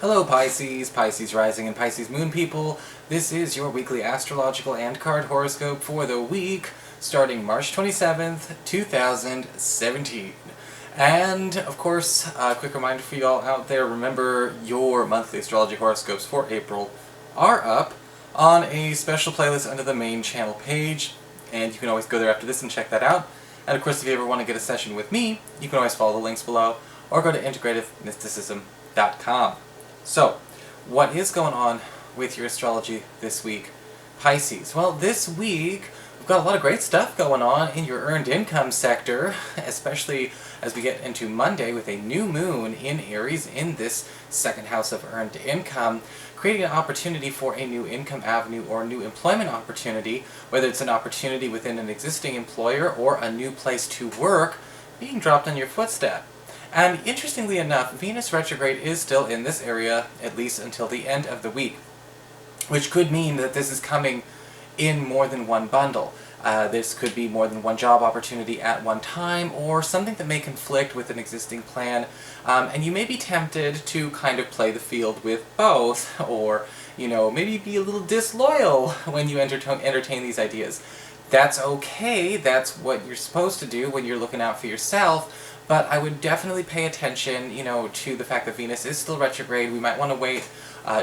Hello Pisces, Pisces rising and Pisces moon people. This is your weekly astrological and card horoscope for the week starting March 27th, 2017. And, of course, a quick reminder for you all out there, remember your monthly astrology horoscopes for April are up on a special playlist under the main channel page, and you can always go there after this and check that out. And of course, if you ever want to get a session with me, you can always follow the links below, or go to integrativemysticism.com. So, what is going on with your astrology this week, Pisces? Well, this week, we've got a lot of great stuff going on in your earned income sector, especially as we get into Monday with a new moon in Aries in this second house of earned income, creating an opportunity for a new income avenue or a new employment opportunity, whether it's an opportunity within an existing employer or a new place to work, being dropped on your footstep. And interestingly enough, Venus retrograde is still in this area, at least until the end of the week, which could mean that this is coming in more than one bundle. This could be more than one job opportunity at one time, or something that may conflict with an existing plan, and you may be tempted to kind of play the field with both, or, maybe be a little disloyal when you entertain these ideas. That's okay, that's what you're supposed to do when you're looking out for yourself, but I would definitely pay attention, to the fact that Venus is still retrograde. We might want to wait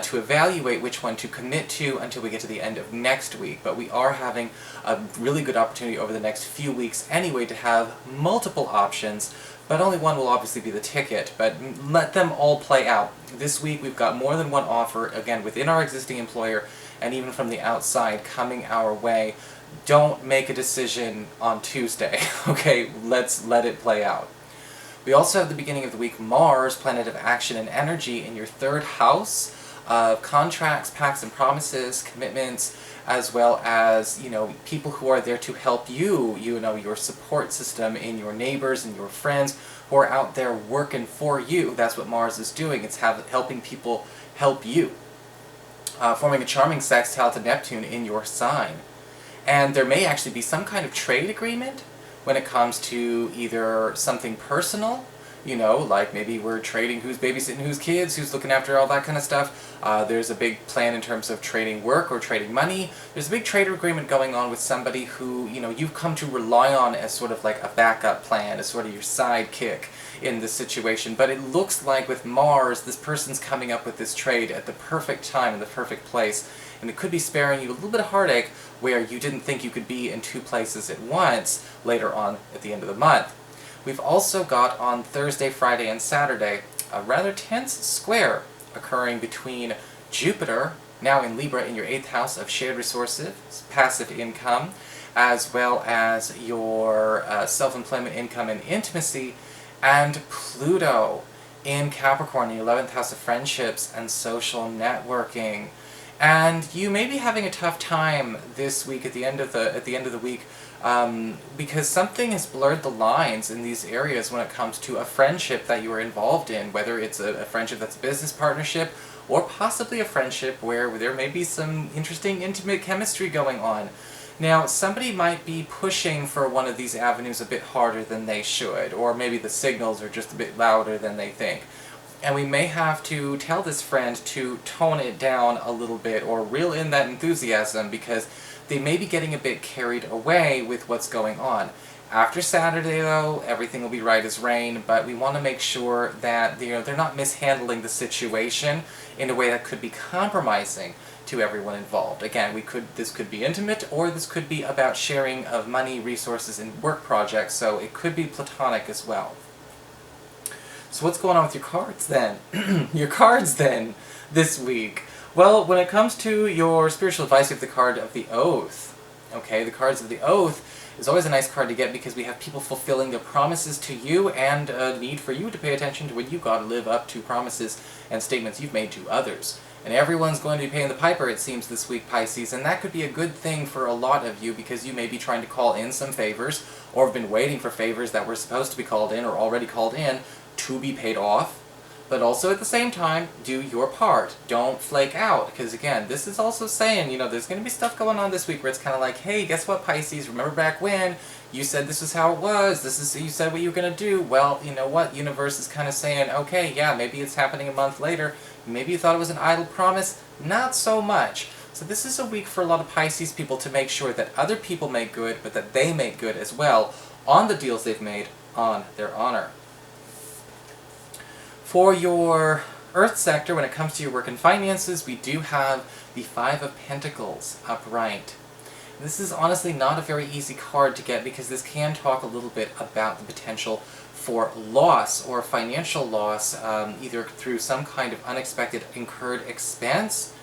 to evaluate which one to commit to until we get to the end of next week, but we are having a really good opportunity over the next few weeks anyway to have multiple options, but only one will obviously be the ticket, but let them all play out. This week we've got more than one offer, again, within our existing employer, and even from the outside coming our way. Don't make a decision on Tuesday, okay? Let's let it play out. We also have the beginning of the week Mars, planet of action and energy, in your third house of contracts, pacts and promises, commitments, as well as, people who are there to help you, your support system in your neighbors and your friends who are out there working for you. That's what Mars is doing. It's helping people help you. Forming a charming sextile to Neptune in your sign. And there may actually be some kind of trade agreement when it comes to either something personal, like maybe we're trading who's babysitting whose kids, who's looking after all that kind of stuff. There's a big plan in terms of trading work or trading money. There's a big trade agreement going on with somebody who, you've come to rely on as sort of like a backup plan, as sort of your sidekick in this situation. But it looks like with Mars, this person's coming up with this trade at the perfect time in the perfect place. And it could be sparing you a little bit of heartache where you didn't think you could be in two places at once later on at the end of the month. We've also got on Thursday, Friday, and Saturday a rather tense square occurring between Jupiter, now in Libra in your 8th house of shared resources, passive income, as well as your self-employment income and intimacy, and Pluto in Capricorn, the 11th house of friendships and social networking. And you may be having a tough time this week at the end of the week because something has blurred the lines in these areas when it comes to a friendship that you are involved in, whether it's a friendship that's a business partnership or possibly a friendship where there may be some interesting intimate chemistry going on. Now, somebody might be pushing for one of these avenues a bit harder than they should, or maybe the signals are just a bit louder than they think. And we may have to tell this friend to tone it down a little bit or reel in that enthusiasm because they may be getting a bit carried away with what's going on. After Saturday, though, everything will be right as rain, but we want to make sure that they're not mishandling the situation in a way that could be compromising to everyone involved. Again, this could be intimate, or this could be about sharing of money, resources, and work projects, so it could be platonic as well. So what's going on with your cards then? Your cards then, this week. Well, when it comes to your spiritual advice, you have the card of the Oath. Okay, the cards of the Oath is always a nice card to get because we have people fulfilling their promises to you and a need for you to pay attention to when you got to live up to promises and statements you've made to others. And everyone's going to be paying the piper, it seems, this week, Pisces, and that could be a good thing for a lot of you because you may be trying to call in some favors or have been waiting for favors that were supposed to be called in or already called in to be paid off, but also at the same time, do your part. Don't flake out, because again, this is also saying, there's going to be stuff going on this week where it's kind of like, hey, guess what, Pisces, remember back when You said this is how it was, you said what you were going to do. Well, you know what, universe is kind of saying, okay, yeah, maybe it's happening a month later. Maybe you thought it was an idle promise. Not so much. So this is a week for a lot of Pisces people to make sure that other people make good, but that they make good as well on the deals they've made on their honor. For your Earth sector, when it comes to your work and finances, we do have the Five of Pentacles upright. This is honestly not a very easy card to get because this can talk a little bit about the potential for loss or financial loss, either through some kind of unexpected incurred expense,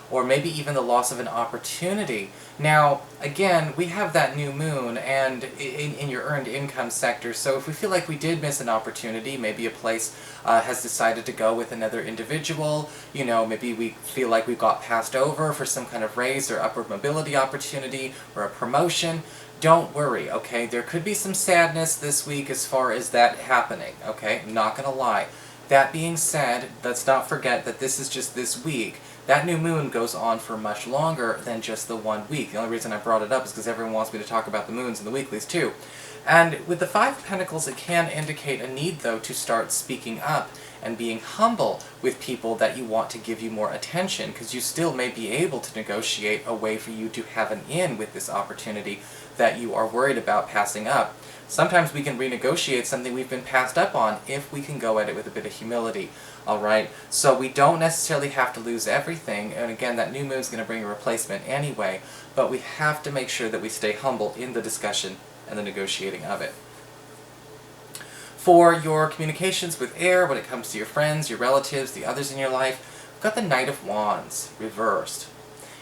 or maybe even the loss of an opportunity. Now, again, we have that new moon and in your earned income sector, so if we feel like we did miss an opportunity, maybe a place has decided to go with another individual, you know, maybe we feel like we got passed over for some kind of raise or upward mobility opportunity or a promotion, don't worry, okay? There could be some sadness this week as far as that happening, okay? I'm not gonna lie. That being said, let's not forget that this is just this week. That new moon goes on for much longer than just the 1 week. The only reason I brought it up is because everyone wants me to talk about the moons and the weeklies too. And with the Five of Pentacles, it can indicate a need, though, to start speaking up and being humble with people that you want to give you more attention, because you still may be able to negotiate a way for you to have an in with this opportunity that you are worried about passing up. Sometimes we can renegotiate something we've been passed up on if we can go at it with a bit of humility. Alright, so we don't necessarily have to lose everything, and again, that new moon is going to bring a replacement anyway, but we have to make sure that we stay humble in the discussion and the negotiating of it. For your communications with air, when it comes to your friends, your relatives, the others in your life, we've got the Knight of Wands reversed.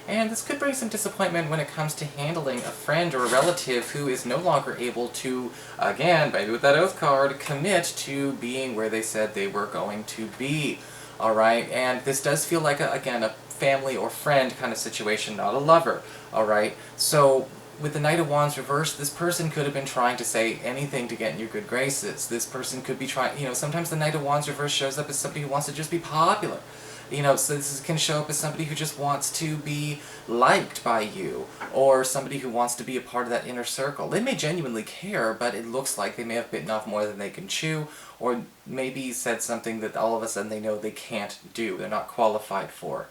And this could bring some disappointment when it comes to handling a friend or a relative who is no longer able to, again, maybe with that Oath card, commit to being where they said they were going to be. Alright, and this does feel like, again, a family or friend kind of situation, not a lover. Alright, so with the Knight of Wands reversed, this person could have been trying to say anything to get in your good graces. This person could be trying, you know, sometimes the Knight of Wands reversed shows up as somebody who wants to just be popular. You know, so this can show up as somebody who just wants to be liked by you, or somebody who wants to be a part of that inner circle. They may genuinely care, but it looks like they may have bitten off more than they can chew, or maybe said something that all of a sudden they know they can't do, they're not qualified for.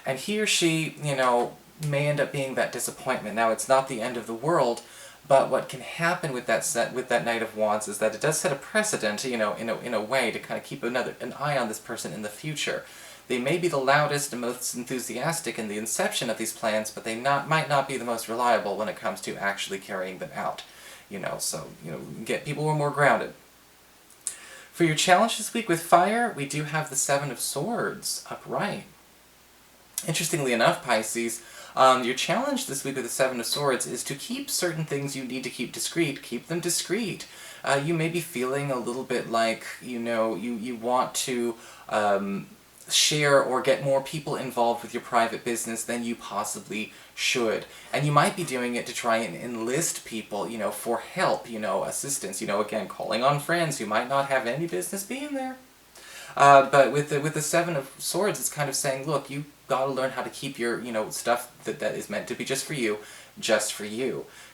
And he or she, you know, may end up being that disappointment. Now, it's not the end of the world, but what can happen with that Knight of Wands is that it does set a precedent, you know, in a way to kind of keep an eye on this person in the future. They may be the loudest and most enthusiastic in the inception of these plans, but they might not be the most reliable when it comes to actually carrying them out. You know, so, you know, get people who are more grounded. For your challenge this week with fire, we do have the Seven of Swords upright. Interestingly enough, Pisces, your challenge this week with the Seven of Swords is to keep certain things you need to keep discreet. Keep them discreet. You may be feeling a little bit like, you know, you want to share or get more people involved with your private business than you possibly should. And you might be doing it to try and enlist people, you know, for help, you know, assistance, you know, again, calling on friends who might not have any business being there. But with the Seven of Swords, it's kind of saying, look, you got to learn how to keep your, you know, stuff that is meant to be just for you.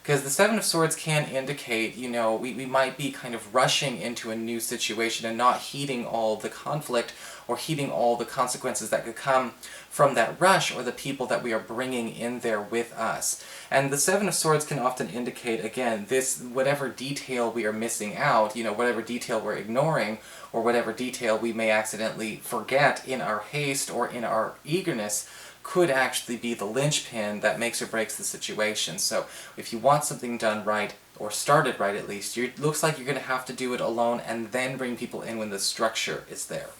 Because the Seven of Swords can indicate, you know, we might be kind of rushing into a new situation and not heeding all the conflict or heeding all the consequences that could come from that rush or the people that we are bringing in there with us. And the Seven of Swords can often indicate, again, this, whatever detail we are missing out, you know, whatever detail we're ignoring, or whatever detail we may accidentally forget in our haste or in our eagerness, could actually be the linchpin that makes or breaks the situation. So if you want something done right, or started right at least, it looks like you're going to have to do it alone and then bring people in when the structure is there.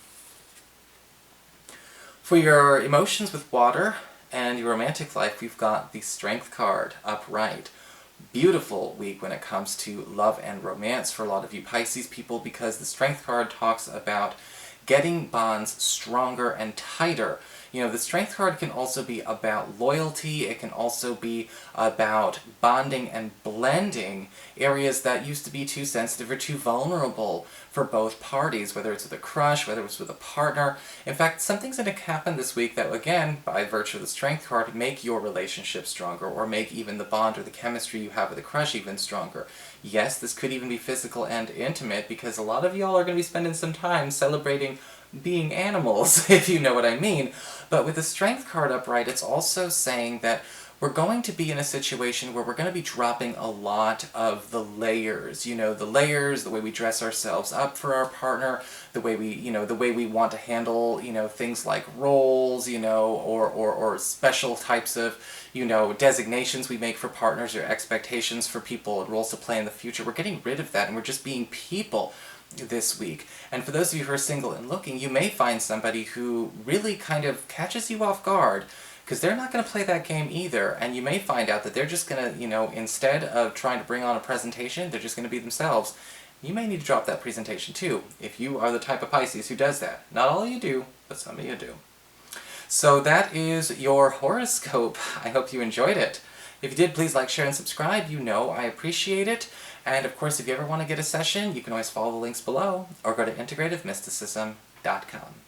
For your emotions with water and your romantic life, we've got the Strength card upright. Beautiful week when it comes to love and romance for a lot of you Pisces people, because the Strength card talks about getting bonds stronger and tighter. You know, the Strength card can also be about loyalty, it can also be about bonding and blending areas that used to be too sensitive or too vulnerable for both parties, whether it's with a crush, whether it's with a partner. In fact, something's going to happen this week that, again, by virtue of the Strength card, make your relationship stronger, or make even the bond or the chemistry you have with a crush even stronger. Yes, this could even be physical and intimate, because a lot of y'all are going to be spending some time celebrating being animals, if you know what I mean. But with the Strength card upright, it's also saying that we're going to be in a situation where we're going to be dropping a lot of the layers. You know, the layers, the way we dress ourselves up for our partner, the way we, the way we want to handle, things like roles, or special types of, designations we make for partners or expectations for people and roles to play in the future. We're getting rid of that, and we're just being people this week. And for those of you who are single and looking, you may find somebody who really kind of catches you off guard, because they're not going to play that game either, and you may find out that they're just going to, instead of trying to bring on a presentation, they're just going to be themselves. You may need to drop that presentation too, if you are the type of Pisces who does that. Not all of you do, but some of you do. So that is your horoscope. I hope you enjoyed it. If you did, please like, share, and subscribe. I appreciate it. And of course, if you ever want to get a session, you can always follow the links below, or go to integrativemysticism.com.